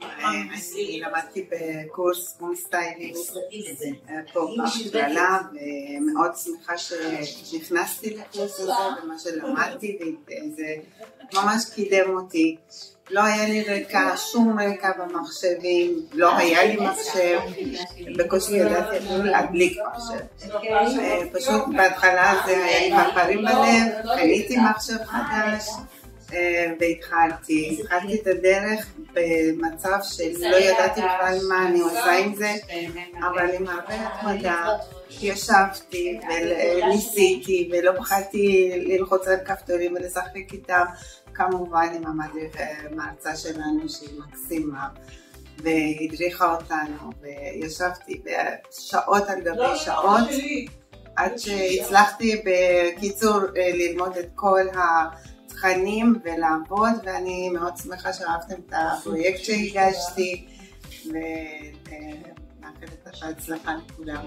אני למדתי בקורס מול סטיילינג פה בהכללה, ומאוד שמחה שנכנסתי לקורס הזה, ומה שלמדתי, וזה ממש קידם אותי. לא היה לי שום רקע במחשבים, לא היה לי מחשב, בקושי ידעתי אפילו להדליק מחשב. פשוט בהתחלה זה היה עם הפערים בלב, קניתי מחשב חדש, והתחלתי את הדרך במצב שלא ידעתי בכלל מה אני עושה עם זה, אבל עם הרבה התמדה ישבתי וניסיתי ולא פחדתי ללחוץ על כפתורים ולשחק איתם, כמובן עם המרצה שלנו שהיא מקסימה והדריכה אותנו, וישבתי שעות על גבי שעות עד שהצלחתי בקיצור ללמוד את כל התכנים ולעבוד, ואני מאוד שמחה שאהבתם את הפרויקט שהגשתי, ומאחלת הצלחה לכולם.